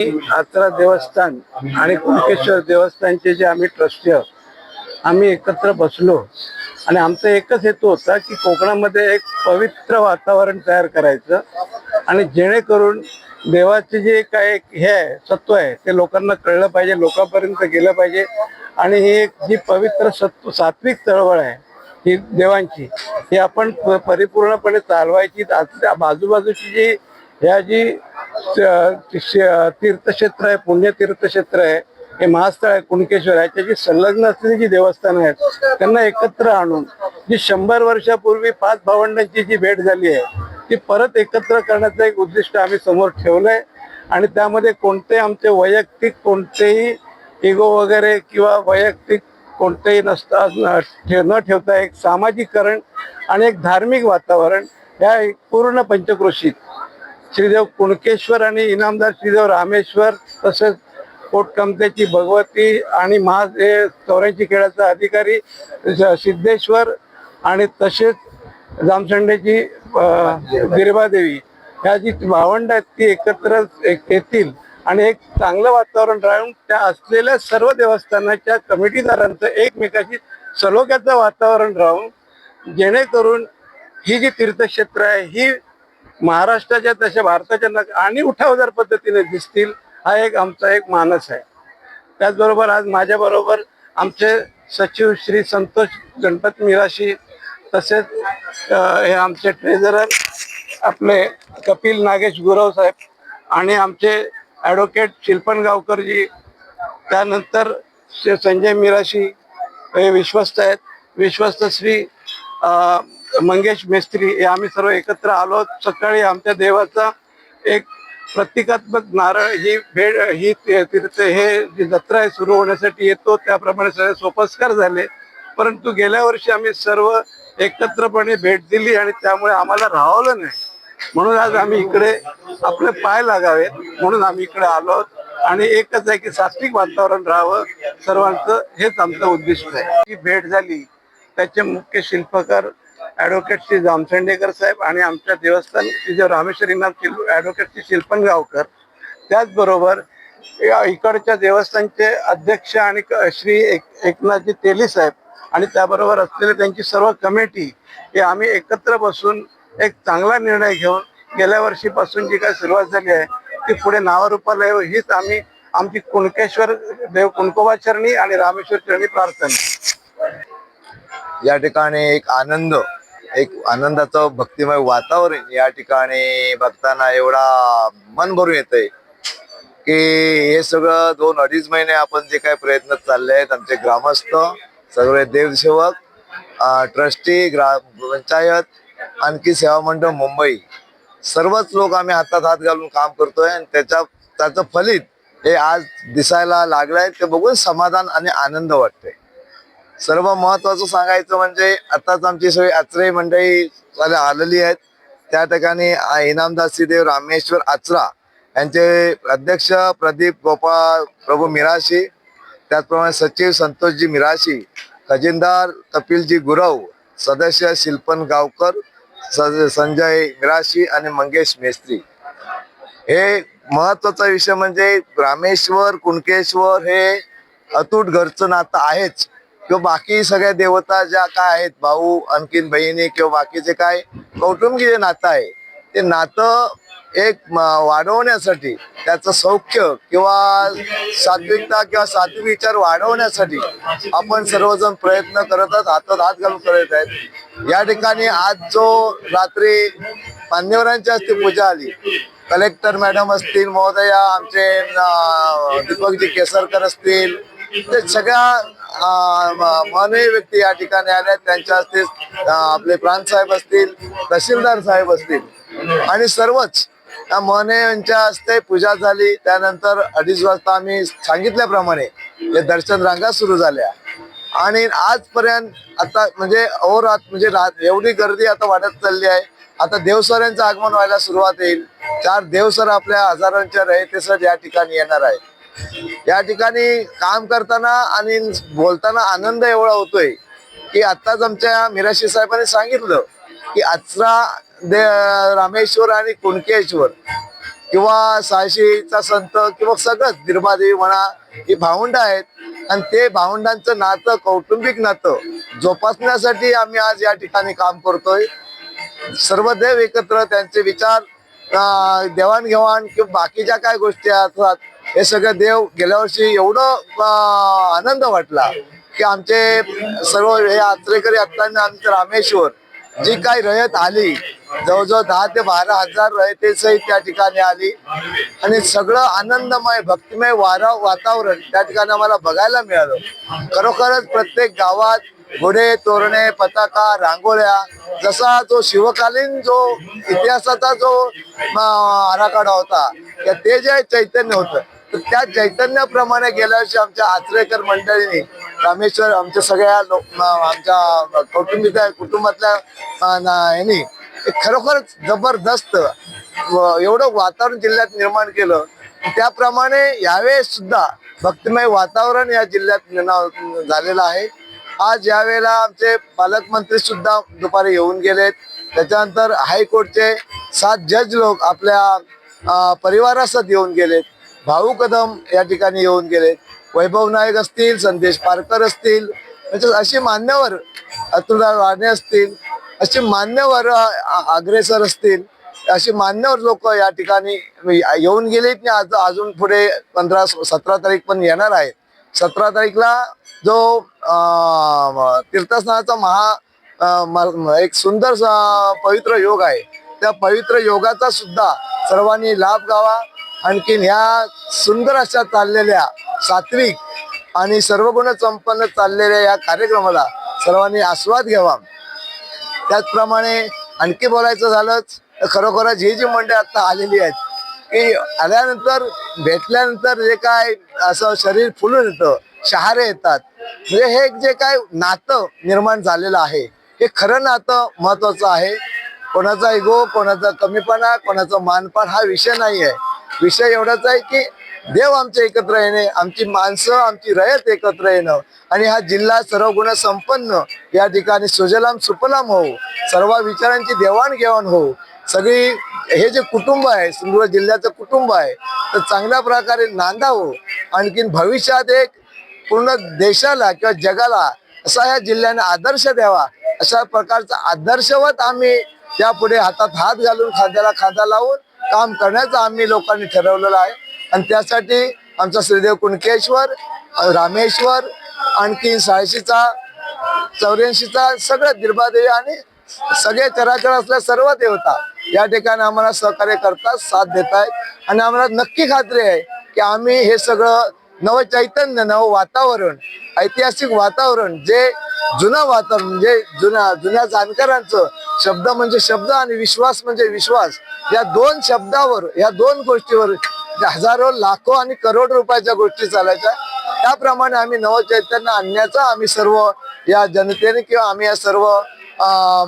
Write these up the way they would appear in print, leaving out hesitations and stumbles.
आचरा देवस्थान आणि कुणकेश्वर देवस्थानचे जे आम्ही ट्रस्टी आहोत, आम्ही एकत्र बसलो आणि आमचा एकच हेतू होता की कोकणामध्ये एक पवित्र वातावरण तयार करायचं आणि जेणेकरून देवाचे जे काय हे आहे सत्व आहे ते लोकांना कळलं पाहिजे, लोकांपर्यंत गेलं पाहिजे. आणि ही एक जी पवित्र सत्व सात्विक चळवळ आहे ही देवांची, ही आपण परिपूर्णपणे चालवायची. बाजूबाजूची जी ह्या जी तीर्थक्षेत्र आहे, पुण्यतीर्थक्षेत्र आहे, हे महास्थळ आहे कुणकेश्वर, याच्याशी संलग्न असलेली जी देवस्थानं आहेत त्यांना एकत्र आणून जी 100 वर्षापूर्वी 5 भावंडांची जी भेट झाली आहे ती परत एकत्र करण्याचं एक उद्दिष्ट आम्ही समोर ठेवलंय. आणि त्यामध्ये कोणते आमचे वैयक्तिक कोणतेही इगो वगैरे किंवा वैयक्तिक कोणतेही न ठेवता एक सामाजिकरण आणि एक धार्मिक वातावरण या पूर्ण पंचक्रोशीत श्रीदेव कुणकेश्वर आणि इनामदार श्रीदेव रामेश्वर, तसेच कोटकमतेची भगवती आणि हे 84 खेळाचा अधिकारी सिद्धेश्वर आणि तसेच जामसंडेची बिरबादेवी, ह्या जी भावंड आहेत ती एकत्र येतील आणि एक चांगलं वातावरण राहून त्या असलेल्या सर्व देवस्थानाच्या कमिटीदारांचं एकमेकाशी सलोख्याचं वातावरण राहून जेणेकरून ही जी तीर्थक्षेत्र आहे ही महाराष्ट्राच्या तशा भारताच्या आणि उठावदार पद्धतीने दिसतील, हा एक आमचा एक मानस आहे. त्याचबरोबर आज माझ्याबरोबर आमचे सचिव श्री संतोष गणपत मिराशी, तसेच हे आमचे ट्रेझरर आपले कपिल नागेश गुरव साहेब आणि आमचे ॲडव्होकेट शिल्पन गावकरजी, त्यानंतर संजय मिराशी हे विश्वस्त आहेत, विश्वस्त श्री मंगेश मेस्त्री, हे आम्ही सर्व एकत्र आलो. सकाळी आमच्या देवाचा एक प्रतिकात्मक नारळ ही भेट ही तीर्थ हे जी जत्रा आहे सुरू होण्यासाठी येतो, त्याप्रमाणे सगळे सोपस्कार झाले. परंतु गेल्या वर्षी आम्ही सर्व एकत्रपणे भेट दिली आणि त्यामुळे आम्हाला राहवलं नाही, म्हणून आज आम्ही इकडे आपले पाय लागावेत म्हणून आम्ही इकडे आलो. आणि एकच आहे की सात्विक वातावरण राहावं सर्वांचं, हेच आमचं उद्दिष्ट आहे. ही भेट झाली त्याचे मुख्य शिल्पकार ॲडव्होकेट श्री जामसंडेकर साहेब आणि आमच्या देवस्थान श्री रामेश्वर इनाम ॲडव्होकेट श्री शिल्पन गावकर, त्याचबरोबर इकडच्या देवस्थानचे अध्यक्ष आणि श्री एकनाथजी तेली साहेब आणि त्याबरोबर असलेले त्यांची सर्व कमिटी, हे आम्ही एकत्र बसून एक चांगला निर्णय घेऊन गेल्या वर्षीपासून जी काय सुरुवात झाली आहे ती पुढे नावारूपाला येऊ हीच आम्ही आमची कुणकेश्वर देव कुणकोबा चरणी आणि रामेश्वर चरणी प्रार्थना. या ठिकाणी एक आनंदाचं भक्तिमय वातावरण या ठिकाणी बघताना एवढा मन भरून येतंय की हे सगळं 2-2.5 महिने आपण जे काही प्रयत्न चालले आहेत, आमचे ग्रामस्थ, सगळे देवसेवक, ट्रस्टी, ग्रामपंचायत, आणखी सेवा मंडळ मुंबई, सर्वच लोक आम्ही हातात हात घालून काम करतोय आणि त्याचं फलित हे आज दिसायला लागलंय. ते बघून समाधान आणि आनंद वाटतोय. सर्व महत्वाचं सांगायचं म्हणजे आताच आमची सगळी आचरे मंडळी आलेली आहेत. त्या ठिकाणी इनामदार श्रीदेव रामेश्वर आचरा यांचे अध्यक्ष प्रदीप गोपाळ प्रभू मिराशी, त्याचप्रमाणे सचिव संतोषजी मिराशी, खजिनदार कपिलजी गुरव, सदस्य शिल्पन गावकर, संजय मिराशी आणि मंगेश मेस्त्री. हे महत्वाचा विषय म्हणजे रामेश्वर कुणकेश्वर हे अतूट घरचं नातं आहेच, किंवा बाकी सगळ्या देवता ज्या काय आहेत, भाऊ आणखीन बहिणी किंवा बाकीचे काय कौटुंबिक जे नातं आहे ते नातं एक वाढवण्यासाठी, त्याचं सौख्य किंवा सात्विकता किंवा सात्विक विचार वाढवण्यासाठी आपण सर्वजण प्रयत्न करत आहोत, हातात हात घालून करत आहेत. या ठिकाणी आज जो रात्री मान्यवरांच्या हस्ते पूजा आली, कलेक्टर मॅडम असतील, महोदया आमचे दीपकजी केसरकर असतील, ते सगळ्या मानवी व्यक्ती या ठिकाणी आल्या. त्यांच्या हस्ते आपले प्रांत साहेब असतील, तहसीलदार साहेब असतील आणि सर्वच महने यांच्या हस्ते पूजा झाली. त्यानंतर 2:30 वाजता आम्ही सांगितल्याप्रमाणे हे दर्शन रांगा सुरू झाल्या आणि आजपर्यंत आता म्हणजे म्हणजे एवढी गर्दी आता वाढत चालली आहे. आता देवसऱ्यांचं आगमन व्हायला सुरुवात येईल. 4 देवसर आपल्या हजारांच्या रयतेसर या ठिकाणी येणार आहे. या ठिकाणी काम करताना आणि बोलताना आनंद एवढा होतोय की आत्ताच आमच्या मिराशी साहेबांनी सांगितलं की आचरा रामेश्वर आणि कुणकेश्वर किंवा साहशीचा संत किंवा सगळंच निर्मादेवी म्हणा ही भावंड आहेत. आणि ते भावंडांचं नातं कौटुंबिक नातं जोपासण्यासाठी आम्ही आज या ठिकाणी काम करतोय. सर्व देव एकत्र, त्यांचे विचार देवाणघेवाण किंवा बाकीच्या काय गोष्टी असतात हे सगळं देव गेल्या वर्षी एवढं आनंद वाटला की आमचे सर्व हे यात्रेकरी असताना आमचं रामेश्वर जी काही रयत आली, जवळजवळ 10 ते 12 हजार रयतेसही त्या ठिकाणी आली आणि सगळं आनंदमय भक्तिमय वातावरण त्या ठिकाणी आम्हाला बघायला मिळालं. खरोखरच प्रत्येक गावात घोडे, तोरणे, पताका, रांगोळ्या, जसा जो शिवकालीन जो इतिहासाचा जो आराखडा होता ते जे चैतन्य होतं तर त्या चैतन्याप्रमाणे गेल्या वर्षी आमच्या आचरेकर मंडळींनी रामेश्वर आमच्या सगळ्या आमच्या कुटुंबातल्या ह्यांनी खरोखरच जबरदस्त एवढं वातावरण जिल्ह्यात निर्माण केलं. त्याप्रमाणे यावेळेस सुद्धा भक्तिमय वातावरण या जिल्ह्यात झालेलं आहे. आज यावेळेला आमचे पालकमंत्री सुद्धा दुपारी येऊन गेलेत. त्याच्यानंतर हायकोर्टचे 7 जज लोक आपल्या परिवारासह येऊन गेलेत. भाऊ कदम या ठिकाणी येऊन गेलेत. वैभव नाईक असतील, संदेश पारकर असतील, अशी मान्यवर अतुलराव राणे असतील, अशी मान्यवर अग्रेसर असतील, अशी मान्यवर लोक या ठिकाणी येऊन गेलेत. आज अजून पुढे 15-17 तारीख पण येणार आहे. 17 तारीखला जो तीर्थस्नानाचा एक सुंदर पवित्र योग आहे, त्या पवित्र योगाचा सुद्धा सर्वांनी लाभ घ्यावा. आणखीन ह्या सुंदर अशा चाललेल्या सात्विक आणि सर्वगुण संपन्न चाललेल्या या कार्यक्रमाला सर्वांनी आस्वाद घ्यावा. त्याचप्रमाणे आणखी बोलायचं झालंच तर खरोखरच ही जी मंडळी आता आलेली आहेत की आल्यानंतर भेटल्यानंतर जे काय असं शरीर फुलून येतं, शहारे येतात. म्हणजे हे जे काय नातं निर्माण झालेलं आहे हे खरं नातं महत्वाचं आहे. कोणाचा इगो, कोणाचा कमीपणा, कोणाचा मानपान हा विषय नाही आहे. विषय एवढाच आहे की देव आमचे एकत्र येणे, आमची माणसं, आमची रयत एकत्र येणं आणि हा जिल्हा सर्व गुण संपन्न या ठिकाणी सुजलाम सुफलाम हो, सर्व विचारांची देवाणघेवाण हो, सगळी हे जे कुटुंब आहे सिंधुदुर्ग जिल्ह्याचं कुटुंब आहे तर चांगल्या प्रकारे नांदावं. आणखीन भविष्यात एक पूर्ण देशाला किंवा जगाला असा या जिल्ह्याने आदर्श द्यावा, अशा प्रकारचा आदर्शवत आम्ही यापुढे हातात हात घालून खांद्याला खांदा लावून काम करण्याचं आम्ही लोकांनी ठरवलेलं आहे. आणि त्यासाठी आमचा श्रीदेव कुणकेश्वर, रामेश्वर, आणखी 86चा 84चा सगळं निर्मादेवी आणि सगळे चराचर असल्या सर्व देवता या ठिकाणी आम्हाला सहकार्य करतात, साथ देत आहेत. आणि आम्हाला नक्की खात्री आहे की आम्ही हे सगळं नवचैतन्य, नव वातावरण, ऐतिहासिक वातावरण, जे जुनं वातावरण म्हणजे जुन्या जाणकारांचं शब्द म्हणजे शब्द आणि विश्वास म्हणजे विश्वास, या 2 शब्दावर, या 2 गोष्टीवर हजारो, लाखो आणि करोड रुपयाच्या गोष्टी चालायच्या. त्याप्रमाणे आम्ही नवचैतन्य आणण्याचा आम्ही सर्व या जनतेने किंवा आम्ही या सर्व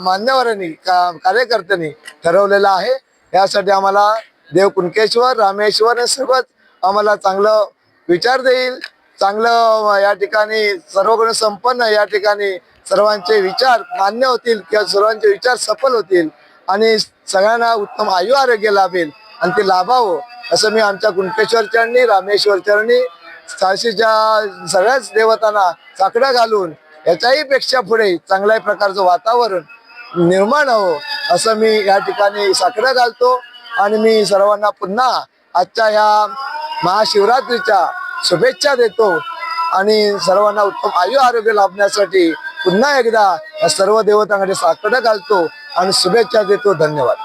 मान्यवरांनी, कार्यकर्त्यांनी ठरवलेलं आहे. यासाठी आम्हाला देव कुणकेश्वर, रामेश्वर हे सर्वच आम्हाला चांगलं विचार देईल, चांगलं या ठिकाणी सर्वगुण संपन्न या ठिकाणी सर्वांचे विचार मान्य होतील किंवा सर्वांचे विचार सफल होतील आणि सगळ्यांना उत्तम आयु आरोग्य लाभेल आणि ते लाभावं असं मी आमच्या कुणकेश्वर चरणी, रामेश्वर चरणी, 86च्या सगळ्याच देवतांना साकडं घालून याच्याही पेक्षा पुढे चांगल्या प्रकारचं वातावरण निर्माण हवं असं मी या ठिकाणी साकडं घालतो. आणि मी सर्वांना पुन्हा आजच्या ह्या महाशिवरात्रीच्या शुभेच्छा देतो आणि सर्वांना उत्तम आयु आरोग्य लाभण्यासाठी पुन्हा एकदा या सर्व देवतांकडे साकडं घालतो आणि शुभेच्छा देतो. धन्यवाद.